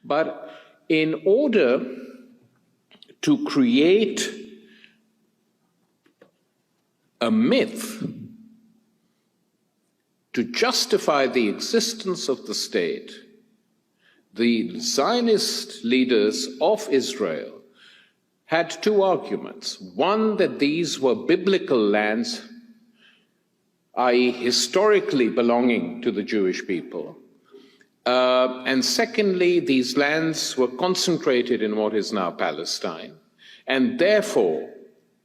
But in order to create a myth to justify the existence of the state, the Zionist leaders of Israel had two arguments. One, that these were biblical lands, i.e. historically belonging to the Jewish people. And secondly, these lands were concentrated in what is now Palestine, and therefore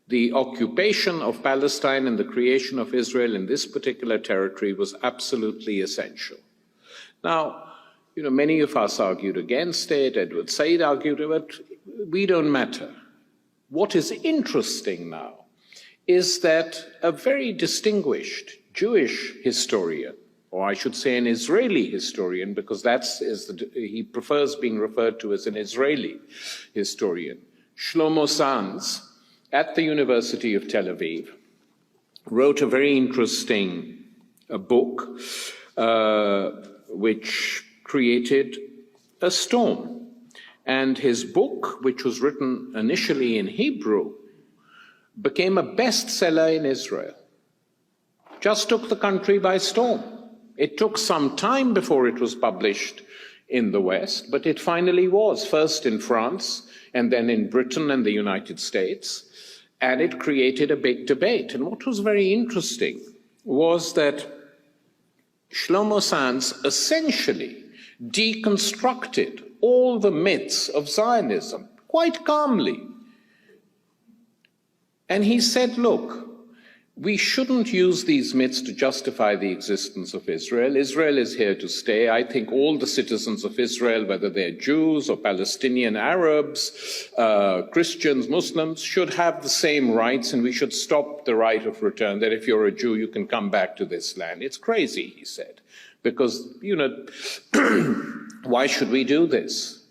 the occupation of Palestine and the creation of Israel in this particular territory was absolutely essential. Now, many of us argued against it, Edward Said argued, but we don't matter. What is interesting now is that a very distinguished Jewish historian, or I should say an Israeli historian, because he prefers being referred to as an Israeli historian, Shlomo Sanz, at the University of Tel Aviv, wrote a very interesting book which created a storm. And his book, which was written initially in Hebrew, became a bestseller in Israel. Just took the country by storm. It took some time before it was published in the West, but it finally was, first in France and then in Britain and the United States, and it created a big debate. And what was very interesting was that Shlomo Sanz essentially deconstructed all the myths of Zionism quite calmly. And he said, look, we shouldn't use these myths to justify the existence of Israel. Israel is here to stay. I think all the citizens of Israel, whether they're Jews or Palestinian Arabs, Christians, Muslims, should have the same rights, and we should stop the right of return, that if you're a Jew, you can come back to this land. It's crazy, he said, because, why should we do this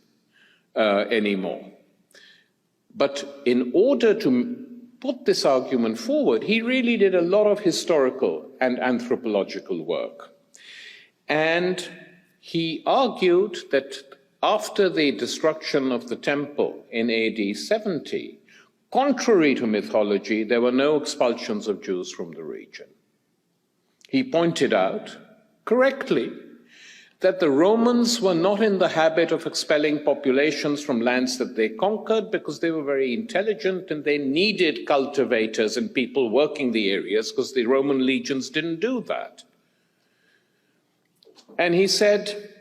anymore? But in order to put this argument forward, he really did a lot of historical and anthropological work. And he argued that after the destruction of the temple in AD 70, contrary to mythology, there were no expulsions of Jews from the region. He pointed out, correctly, that the Romans were not in the habit of expelling populations from lands that they conquered because they were very intelligent and they needed cultivators and people working the areas because the Roman legions didn't do that. And he said,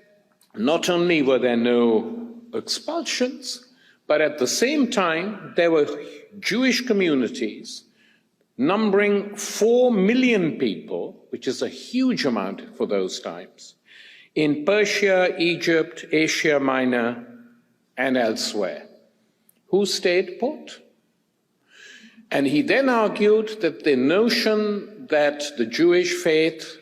not only were there no expulsions, but at the same time, there were Jewish communities numbering 4 million people, which is a huge amount for those times, in Persia, Egypt, Asia Minor, and elsewhere, who stayed put. And he then argued that the notion that the Jewish faith,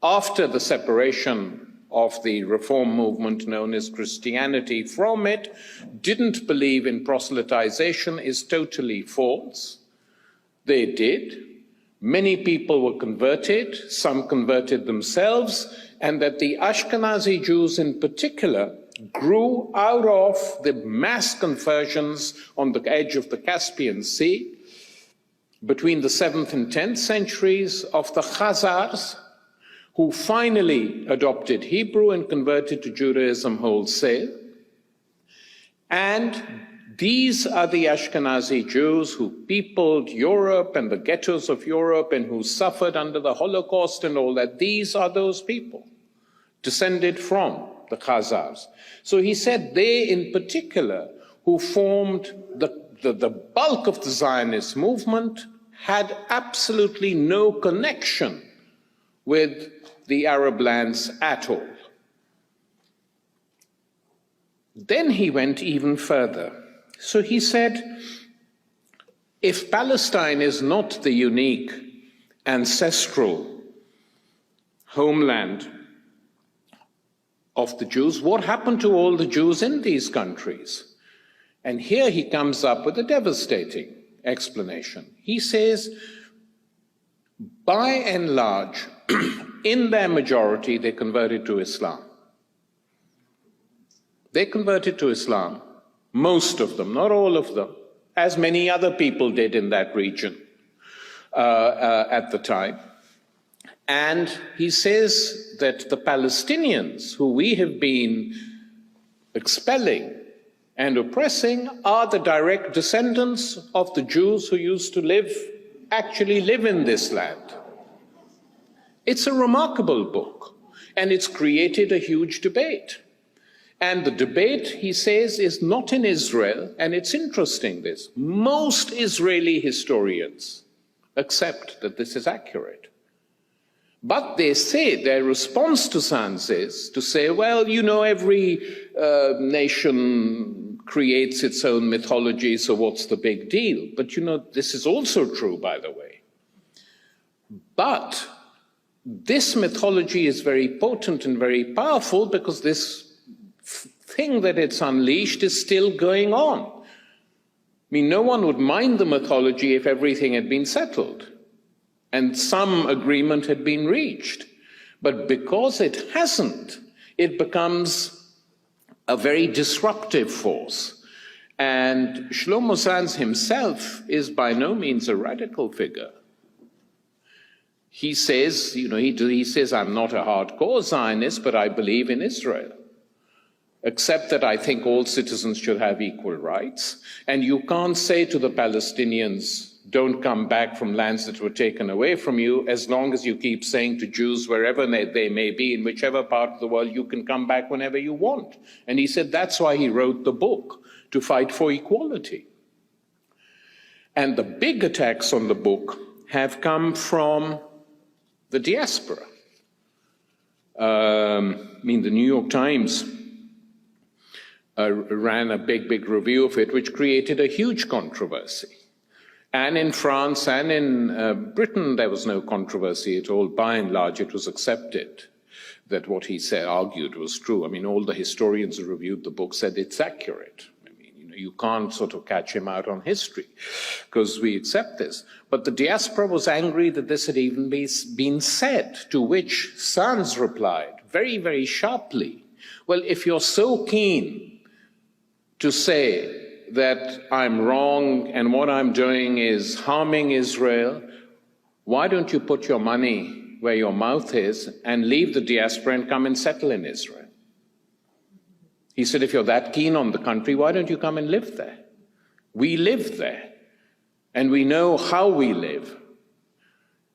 after the separation of the reform movement known as Christianity from it, didn't believe in proselytization is totally false. They did. Many people were converted, some converted themselves, and that the Ashkenazi Jews in particular grew out of the mass conversions on the edge of the Caspian Sea between the 7th and 10th centuries of the Khazars, who finally adopted Hebrew and converted to Judaism wholesale. And these are the Ashkenazi Jews who peopled Europe and the ghettos of Europe and who suffered under the Holocaust and all that. These are those people, descended from the Khazars. So he said they in particular, who formed the bulk of the Zionist movement, had absolutely no connection with the Arab lands at all. Then he went even further. So he said, if Palestine is not the unique ancestral homeland of the Jews, what happened to all the Jews in these countries? And here he comes up with a devastating explanation. He says, by and large, in their majority, they converted to Islam. They converted to Islam, most of them, not all of them, as many other people did in that region at the time. And he says that the Palestinians, who we have been expelling and oppressing, are the direct descendants of the Jews who used to actually live in this land. It's a remarkable book, and it's created a huge debate. And the debate, he says, is not in Israel, and it's interesting this. Most Israeli historians accept that this is accurate. But they say, their response to Sands is to say, well, you know, every nation creates its own mythology, so what's the big deal? But you know, this is also true, by the way. But this mythology is very potent and very powerful because this thing that it's unleashed is still going on. I mean, no one would mind the mythology if everything had been settled and some agreement had been reached. But because it hasn't, it becomes a very disruptive force. And Shlomo Sands himself is by no means a radical figure. He says, you know, he says, I'm not a hardcore Zionist, but I believe in Israel. Except that I think all citizens should have equal rights. And you can't say to the Palestinians, don't come back from lands that were taken away from you, as long as you keep saying to Jews, wherever they may be, in whichever part of the world, you can come back whenever you want. And he said that's why he wrote the book, to fight for equality. And the big attacks on the book have come from the diaspora. I mean, the New York Times ran a big review of it, which created a huge controversy. And in France and in Britain, there was no controversy at all. By and large, it was accepted that what he said, argued, was true. I mean, all the historians who reviewed the book said it's accurate. I mean, you know, you can't sort of catch him out on history because we accept this. But the diaspora was angry that this had even been said, to which Sands replied very sharply, well, if you're so keen to say that I'm wrong and what I'm doing is harming Israel, why don't you put your money where your mouth is and leave the diaspora and come and settle in Israel? He said, if you're that keen on the country, why don't you come and live there? We live there, and we know how we live.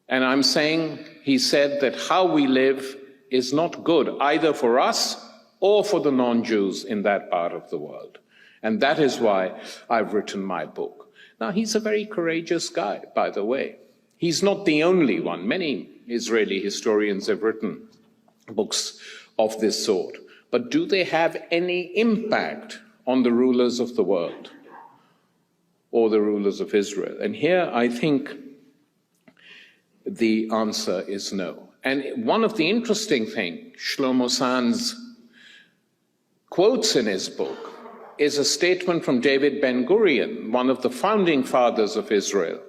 And I'm saying, he said, that how we live is not good either for us or for the non-Jews in that part of the world. And that is why I've written my book. Now, he's a very courageous guy, by the way. He's not the only one. Many Israeli historians have written books of this sort. But do they have any impact on the rulers of the world or the rulers of Israel? And here I think the answer is no. And one of the interesting things Shlomo Sands quotes in his book is a statement from David Ben-Gurion, one of the founding fathers of Israel,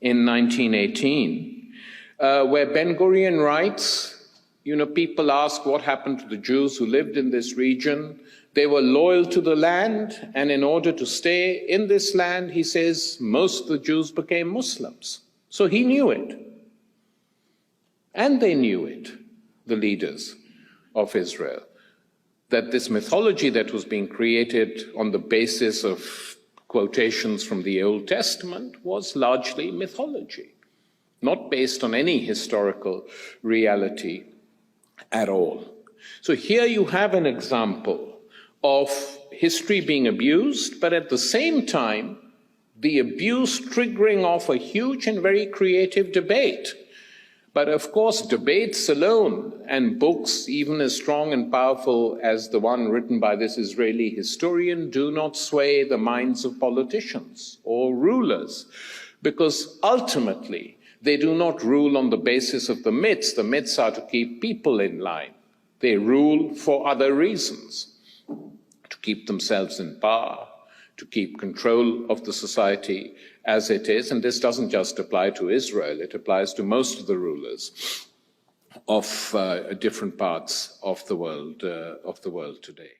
in 1918, where Ben-Gurion writes, you know, people ask what happened to the Jews who lived in this region. They were loyal to the land, and in order to stay in this land, he says, most of the Jews became Muslims. So he knew it. And they knew it, the leaders of Israel, that this mythology that was being created on the basis of quotations from the Old Testament was largely mythology, not based on any historical reality at all. So here you have an example of history being abused, but at the same time, the abuse triggering off a huge and very creative debate. But of course, debates alone and books, even as strong and powerful as the one written by this Israeli historian, do not sway the minds of politicians or rulers, because ultimately they do not rule on the basis of the myths. The myths are to keep people in line. They rule for other reasons, to keep themselves in power, to keep control of the society as it is. And this doesn't just apply to Israel, it applies to most of the rulers of different parts of the world today.